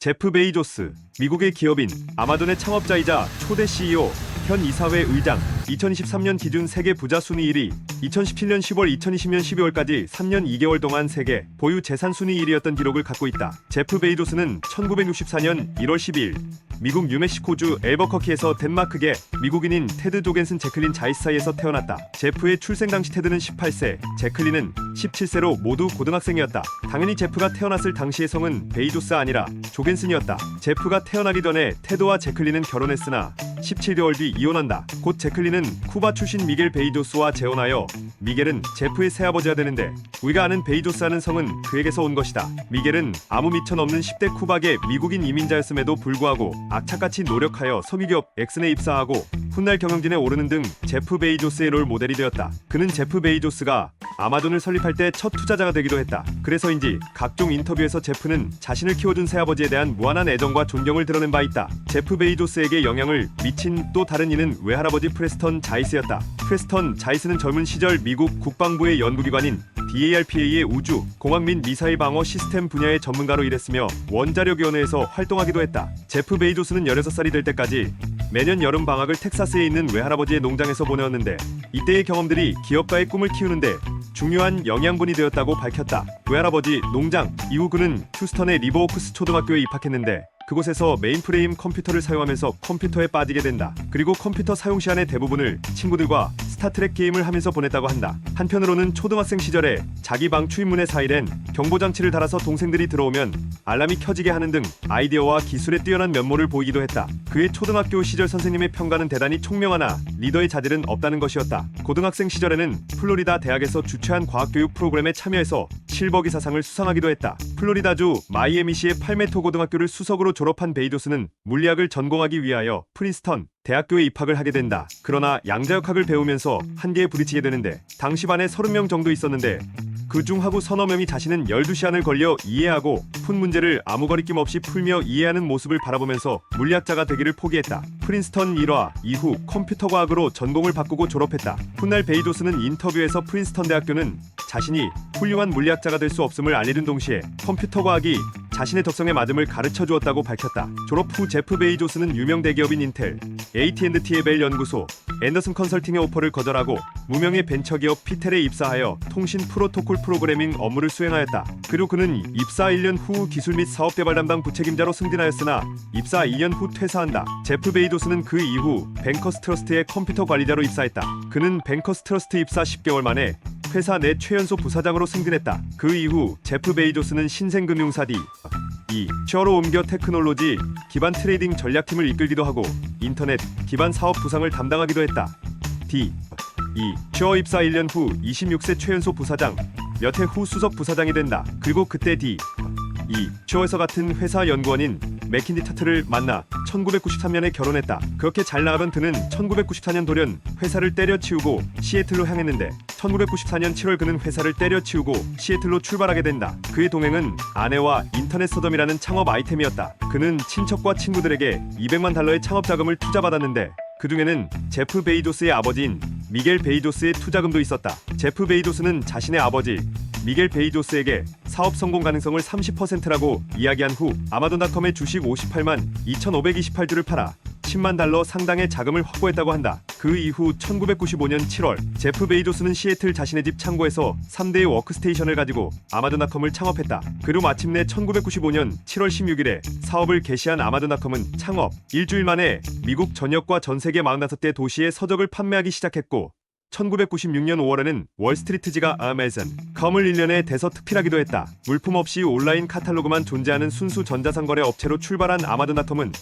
제프 베이조스, 미국의 기업인 아마존의 창업자이자 초대 CEO, 현 이사회 의장, 2023년 기준 세계 부자 순위 1위, 2017년 10월 2020년 12월까지 3년 2개월 동안 세계 보유 재산 순위 1위였던 기록을 갖고 있다. 제프 베이조스는 1964년 1월 12일 미국 뉴멕시코주 앨버커키에서 덴마크계 미국인인 테드 조겐슨 제클린 자이스 사이에서 태어났다. 제프의 출생 당시 테드는 18세, 제클린은 17세로 모두 고등학생이었다. 당연히 제프가 태어났을 당시의 성은 베이조스가 아니라 조겐슨이었다. 제프가 태어나기 전에 테드와 제클린은 결혼했으나 17개월 뒤 이혼한다. 곧 제클린은 쿠바 출신 미겔 베이조스와 재혼하여 미겔은 제프의 새아버지가 되는데, 우리가 아는 베이조스라는 성은 그에게서 온 것이다. 미겔은 아무 미천 없는 10대 쿠바계 미국인 이민자였음에도 불구하고 악착같이 노력하여 석유기업 엑슨에 입사하고 훗날 경영진에 오르는 등 제프 베이조스의 롤 모델이 되었다. 그는 제프 베이조스가 아마존을 설립할 때 첫 투자자가 되기도 했다. 그래서인지 각종 인터뷰에서 제프는 자신을 키워준 새아버지에 대한 무한한 애정과 존경을 드러낸 바 있다. 제프 베이조스에게 영향을 미친 또 다른 이는 외할아버지 프레스턴 자이스였다. 프레스턴 자이스는 젊은 시절 미국 국방부의 연구기관인 DARPA의 우주, 공학 및 미사일 방어 시스템 분야의 전문가로 일했으며 원자력위원회에서 활동하기도 했다. 제프 베이조스는 16살이 될 때까지 매년 여름 방학을 텍사스에 있는 외할아버지의 농장에서 보내었는데, 이때의 경험들이 기업가의 꿈을 키우는데 중요한 영양분이 되었다고 밝혔다. 외할아버지 농장 이후 그는 휴스턴의 리버오크스 초등학교에 입학했는데, 그곳에서 메인프레임 컴퓨터를 사용하면서 컴퓨터에 빠지게 된다. 그리고 컴퓨터 사용 시간의 대부분을 친구들과 스타트랙 게임을 하면서 보냈다고 한다. 한편으로는 초등학생 시절에 자기 방 출입문에 사이렌, 경보장치를 달아서 동생들이 들어오면 알람이 켜지게 하는 등 아이디어와 기술에 뛰어난 면모를 보이기도 했다. 그의 초등학교 시절 선생님의 평가는 대단히 총명하나 리더의 자질은 없다는 것이었다. 고등학생 시절에는 플로리다 대학에서 주최한 과학교육 프로그램에 참여해서 실버기사상을 수상하기도 했다. 플로리다주 마이애미시의 팔메토 고등학교를 수석으로 졸업한 베이조스는 물리학을 전공하기 위하여 프린스턴 대학교에 입학을 하게 된다. 그러나 양자역학을 배우면서 한계에 부딪히게 되는데, 당시 반에 30명 정도 있었는데 그중 하고 서너 명이 자신은 12시간을 걸려 이해하고 푼 문제를 아무 거리낌 없이 풀며 이해하는 모습을 바라보면서 물리학자가 되기를 포기했다. 프린스턴 일화 이후 컴퓨터 과학으로 전공을 바꾸고 졸업했다. 훗날 베이조스는 인터뷰에서 프린스턴 대학교는 자신이 훌륭한 물리학자가 될 수 없음을 알리는 동시에 컴퓨터 과학이 자신의 적성에 맞음을 가르쳐 주었다고 밝혔다. 졸업 후 제프 베이조스는 유명 대기업인 인텔, AT&T의 벨 연구소, 앤더슨 컨설팅의 오퍼를 거절하고 무명의 벤처기업 피텔에 입사하여 통신 프로토콜 프로그래밍 업무를 수행하였다. 그리고 그는 입사 1년 후 기술 및 사업 개발 담당 부책임자로 승진하였으나 입사 2년 후 퇴사한다. 제프 베이조스는 그 이후 뱅커스 트러스트의 컴퓨터 관리자로 입사했다. 그는 뱅커스 트러스트 입사 10개월 만에 회사 내 최연소 부사장으로 승진했다. 그 이후 제프 베이조스는 신생금융사 셔로 옮겨 테크놀로지 기반 트레이딩 전략팀을 이끌기도 하고 인터넷 기반 사업 부상을 담당하기도 했다. 셔 입사 1년 후 26세 최연소 부사장, 몇 해 후 수석 부사장이 된다. 그리고 그때 셔에서 같은 회사 연구원인 맥킨디 타트를 만나 1993년에 결혼했다. 그렇게 잘 나가던 그는 1994년 돌연 회사를 때려치우고 시애틀로 향했는데, 1994년 7월 그는 회사를 때려치우고 시애틀로 출발하게 된다. 그의 동행은 아내와 인터넷 서점이라는 창업 아이템이었다. 그는 친척과 친구들에게 $200만 창업 자금을 투자받았는데, 그 중에는 제프 베이조스의 아버지인 미겔 베이조스의 투자금도 있었다. 제프 베이조스는 자신의 아버지 미겔 베이조스에게 사업 성공 가능성을 30%라고 이야기한 후 아마존닷컴의 주식 58만 2,528주를 팔아 $10만 상당의 자금을 확보했다고 한다. 그 이후 1995년 7월 제프 베이조스는 시애틀 자신의 집 창고에서 3대의 워크스테이션을 가지고 아마존닷컴을 창업했다. 그리고 마침내 1995년 7월 16일에 사업을 개시한 아마존닷컴은 창업 일주일 만에 미국 전역과 전 세계 45개 도시에 서적을 판매하기 시작했고, 1996년 5월에는 월스트리트지가 아마존.com을 1년에 대서특필하기도 했다. 물품 없이 온라인 카탈로그만 존재하는 순수 전자상거래 업체로 출발한 아마존닷컴은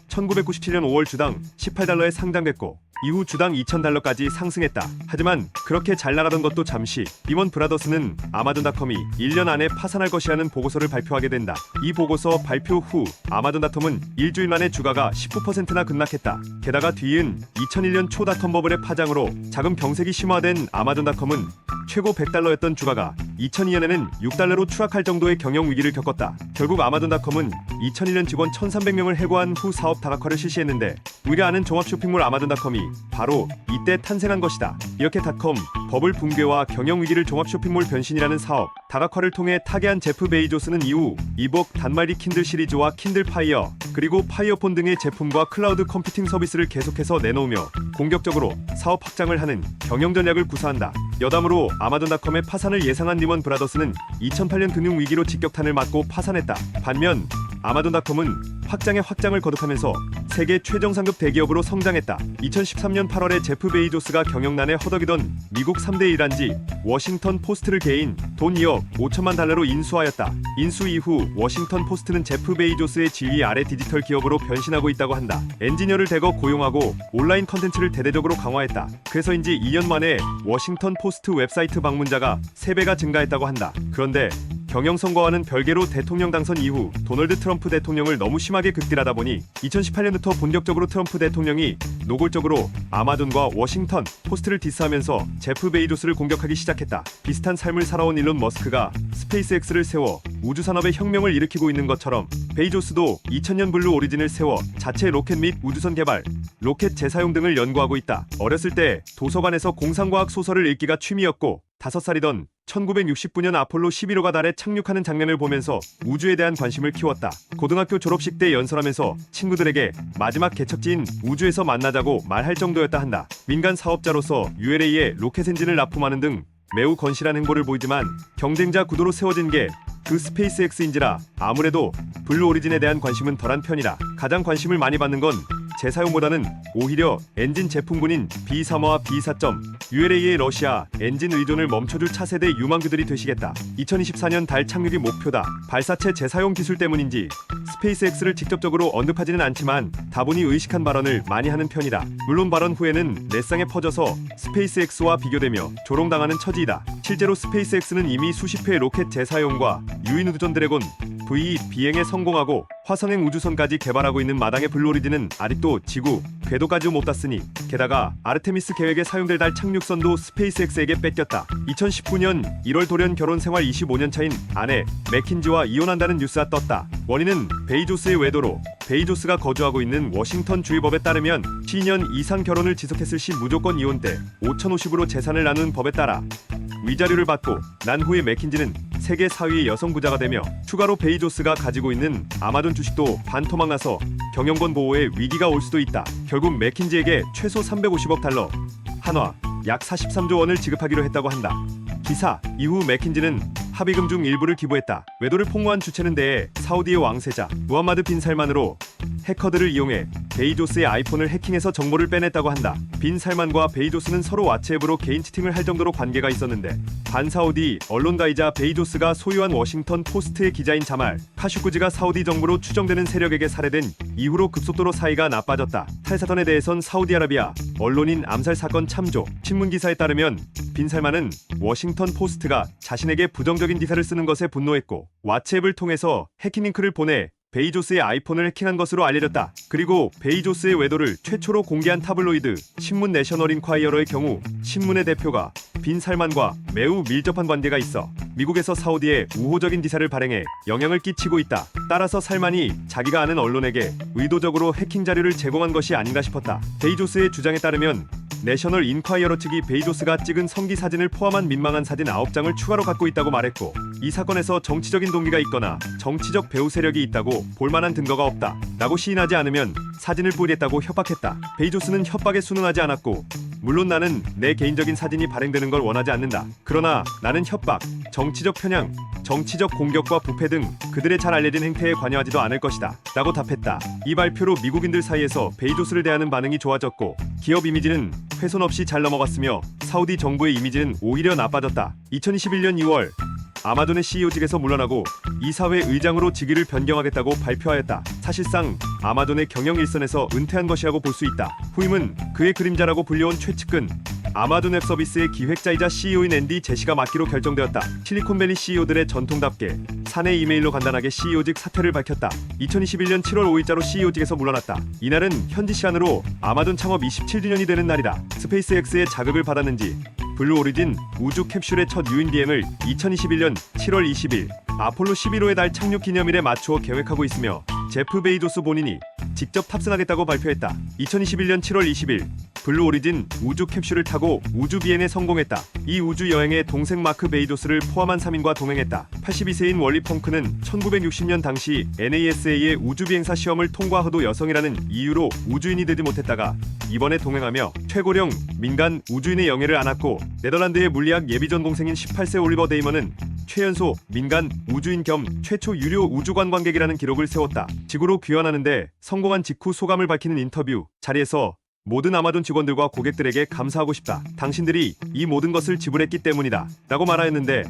1997년 5월 주당 $18에 상장됐고 이후 주당 $2,000까지 상승했다. 하지만 그렇게 잘 나가던 것도 잠시 리먼 브라더스는 아마존닷컴이 1년 안에 파산할 것이라는 보고서를 발표하게 된다. 이 보고서 발표 후 아마존닷컴은 일주일 만에 주가가 19%나 급락했다. 게다가 뒤이은 2001년 초 닷컴 버블의 파장으로 자금 병색이 심화된 아마존닷컴은 최고 $100였던 주가가 2002년에는 $6로 추락할 정도의 경영 위기를 겪었다. 결국 아마존닷컴은 2001년 직원 1,300명을 해고한 후 사업 다각화를 실시했는데, 우리가 아는 종합 쇼핑몰 아마존닷컴이 바로 이때 탄생한 것이다. 이렇게 닷컴, 버블 붕괴와 경영 위기를 종합 쇼핑몰 변신이라는 사업 다각화를 통해 타계한 제프 베이조스는 이후 이북, 단말기 킨들 시리즈와 킨들 파이어, 그리고 파이어폰 등의 제품과 클라우드 컴퓨팅 서비스를 계속해서 내놓으며 공격적으로 사업 확장을 하는 경영 전략을 구사한다. 여담으로 아마존닷컴의 파산을 예상한 리먼 브라더스는 2008년 금융위기로 직격탄을 맞고 파산했다. 반면 아마존닷컴은 확장을 거듭하면서 세계 최정상급 대기업으로 성장했다. 2013년 8월에 제프 베이조스가 경영난에 허덕이던 미국 3대 일한지 워싱턴 포스트를 개인 돈 2억 5천만 달러로 인수하였다. 인수 이후 워싱턴 포스트는 제프 베이조스의 지휘 아래 디지털 기업으로 변신하고 있다고 한다. 엔지니어를 대거 고용하고 온라인 컨텐츠를 대대적으로 강화했다. 그래서인지 2년 만에 워싱턴 포스트 웹사이트 방문자가 3배가 증가했다고 한다. 그런데 경영 성과와는 별개로 대통령 당선 이후 도널드 트럼프 대통령을 너무 심하게 극딜하다 보니 2018년부터 본격적으로 트럼프 대통령이 노골적으로 아마존과 워싱턴 포스트를 디스하면서 제프 베이조스를 공격하기 시작했다. 비슷한 삶을 살아온 일론 머스크가 스페이스X를 세워 우주 산업의 혁명을 일으키고 있는 것처럼 베이조스도 2000년 블루 오리진을 세워 자체 로켓 및 우주선 개발, 로켓 재사용 등을 연구하고 있다. 어렸을 때 도서관에서 공상과학 소설을 읽기가 취미였고 5살이던 1969년 아폴로 11호가 달에 착륙하는 장면을 보면서 우주에 대한 관심을 키웠다. 고등학교 졸업식 때 연설하면서 친구들에게 마지막 개척지인 우주에서 만나자고 말할 정도였다 한다. 민간 사업자로서 ULA에 로켓 엔진을 납품하는 등 매우 건실한 행보를 보이지만 경쟁자 구도로 세워진 게 그 스페이스X인지라 아무래도 블루 오리진에 대한 관심은 덜한 편이다. 가장 관심을 많이 받는 건 재사용보다는 오히려 엔진 제품군인 B3와 B4. ULA의 러시아 엔진 의존을 멈춰줄 차세대 유망주들이 되시겠다. 2024년 달 착륙이 목표다. 발사체 재사용 기술 때문인지 스페이스X를 직접적으로 언급하지는 않지만 다분히 의식한 발언을 많이 하는 편이다. 물론 발언 후에는 넷상에 퍼져서 스페이스X와 비교되며 조롱당하는 처지이다. 실제로 스페이스X는 이미 수십 회 로켓 재사용과 유인 우주선 드래곤 V 비행에 성공하고 화성행 우주선까지 개발하고 있는 마당의 블루 오리진은 아직도 지구 궤도까지 못 닿았으니 게다가 아르테미스 계획에 사용될 달 착륙선도 스페이스X에게 뺏겼다. 2019년 1월 돌연 결혼 생활 25년 차인 아내 맥킨지와 이혼한다는 뉴스가 떴다. 원인은 베이조스의 외도로 베이조스가 거주하고 있는 워싱턴 주의법에 따르면 12년 이상 결혼을 지속했을 시 무조건 이혼 때 5,050으로 재산을 나누는 법에 따라 위자료를 받고 난 후에 맥킨지는 세계 4위의 여성 부자가 되며 추가로 베이조스가 가지고 있는 아마존 주식도 반토막 나서 경영권 보호에 위기가 올 수도 있다. 결국 맥킨지에게 최소 350억 달러, 한화 약 43조 원을 지급하기로 했다고 한다. 기사 이후 맥킨지는 합의금 중 일부를 기부했다. 외도를 폭로한 주체는 대해 사우디의 왕세자 무함마드 빈 살만으로 해커들을 이용해 베이조스의 아이폰을 해킹해서 정보를 빼냈다고 한다. 빈 살만과 베이조스는 서로 왓츠앱으로 개인 채팅을 할 정도로 관계가 있었는데 반사우디 언론가이자 베이조스가 소유한 워싱턴 포스트의 기자인 자말 카슈쿠지가 사우디 정부로 추정되는 세력에게 살해된 이후로 급속도로 사이가 나빠졌다. 탈사건에 대해선 사우디아라비아 언론인 암살 사건 참조 신문 기사에 따르면 빈 살만은 워싱턴 포스트가 자신에게 부정적인 기사를 쓰는 것에 분노했고 왓츠앱을 통해서 해킹 링크를 보내 베이조스의 아이폰을 해킹한 것으로 알려졌다. 그리고 베이조스의 외도를 최초로 공개한 타블로이드 신문 내셔널 인콰이어러의 경우 신문의 대표가 빈 살만과 매우 밀접한 관계가 있어 미국에서 사우디에 우호적인 기사를 발행해 영향을 끼치고 있다. 따라서 살만이 자기가 아는 언론에게 의도적으로 해킹 자료를 제공한 것이 아닌가 싶었다. 베이조스의 주장에 따르면 내셔널 인콰이어러 측이 베이조스가 찍은 성기 사진을 포함한 민망한 사진 9장을 추가로 갖고 있다고 말했고 이 사건에서 정치적인 동기가 있거나 정치적 배후 세력이 있다고 볼만한 증거가 없다 라고 시인하지 않으면 사진을 뿌리했다고 협박했다. 베이조스는 협박에 순응하지 않았고 물론 나는 내 개인적인 사진이 발행되는 걸 원하지 않는다. 그러나 나는 협박, 정치적 편향, 정치적 공격과 부패 등 그들의 잘 알려진 행태에 관여하지도 않을 것이다 라고 답했다. 이 발표로 미국인들 사이에서 베이조스를 대하는 반응이 좋아졌고 기업 이미지는 훼손 없이 잘 넘어갔으며 사우디 정부의 이미지는 오히려 나빠졌다. 2021년 2월 아마존의 CEO직에서 물러나고 이사회 의장으로 직위를 변경하겠다고 발표하였다. 사실상 아마존의 경영 일선에서 은퇴한 것이라고 볼 수 있다. 후임은 그의 그림자라고 불려온 최측근 아마존 웹 서비스의 기획자이자 CEO인 앤디 제시가 맡기로 결정되었다. 실리콘밸리 CEO들의 전통답게 사내 이메일로 간단하게 CEO직 사퇴를 밝혔다. 2021년 7월 5일자로 CEO직에서 물러났다. 이날은 현지 시간으로 아마존 창업 27주년이 되는 날이다. 스페이스X의 자극을 받았는지 블루 오리진 우주 캡슐의 첫 유인 비행을 2021년 7월 20일 아폴로 11호의 달 착륙 기념일에 맞추어 계획하고 있으며 제프 베이조스 본인이 직접 탑승하겠다고 발표했다. 2021년 7월 20일 블루 오리진 우주 캡슐을 타고 우주 비행에 성공했다. 이 우주 여행에 동생 마크 베이조스를 포함한 3인과 동행했다. 82세인 월리 펑크는 1960년 당시 NASA의 우주 비행사 시험을 통과하도 여성이라는 이유로 우주인이 되지 못했다가 이번에 동행하며 최고령 민간 우주인의 영예를 안았고, 네덜란드의 물리학 예비 전공생인 18세 올리버 데이먼은 최연소 민간 우주인 겸 최초 유료 우주 관광객이라는 기록을 세웠다. 지구로 귀환하는데 성공한 직후 소감을 밝히는 인터뷰 자리에서 모든 아마존 직원들과 고객들에게 감사하고 싶다. 당신들이 이 모든 것을 지불했기 때문이다. 라고 말하였는데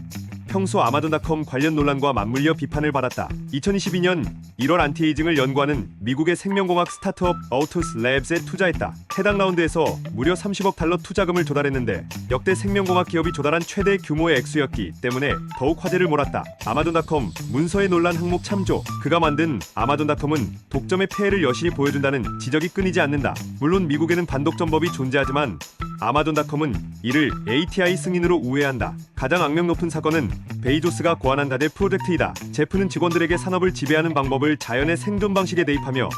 평소 아마존닷컴 관련 논란과 맞물려 비판을 받았다. 2022년 1월 안티에이징을 연구하는 미국의 생명공학 스타트업 어우투스 랩스에 투자했다. 해당 라운드에서 무려 30억 달러 투자금을 조달했는데 역대 생명공학 기업이 조달한 최대 규모의 액수였기 때문에 더욱 화제를 몰았다. 아마존닷컴 문서의 논란 항목 참조. 그가 만든 아마존닷컴은 독점의 폐해를 여실히 보여준다는 지적이 끊이지 않는다. 물론 미국에는 반독점법이 존재하지만 아마존닷컴은 이를 ATI 승인으로 우회한다. 가장 악명 높은 사건은 베이조스가 고안한 다들 프로젝트이다. 제프는 직원들에게 산업을 지배하는 방법을 자연의 생존 방식에 대입하며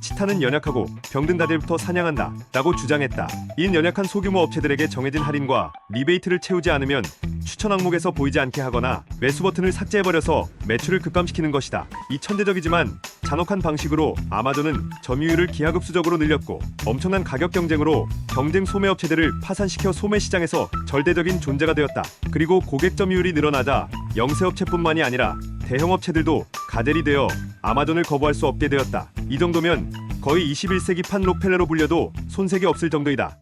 치타는 연약하고 병든 다들부터 사냥한다 라고 주장했다. 이는 연약한 소규모 업체들에게 정해진 할인과 리베이트를 채우지 않으면 추천 항목에서 보이지 않게 하거나 매수 버튼을 삭제해버려서 매출을 급감시키는 것이다. 이 천재적이지만 잔혹한 방식으로 아마존은 점유율을 기하급수적으로 늘렸고 엄청난 가격 경쟁으로 경쟁 소매 업체들을 파산시켜 소매 시장에서 절대적인 존재가 되었다. 그리고 고객 점유율이 늘어나자 영세업체뿐만이 아니라 대형업체들도 가델이 되어 아마존을 거부할 수 없게 되었다. 이 정도면 거의 21세기판 록펠러로 불려도 손색이 없을 정도이다.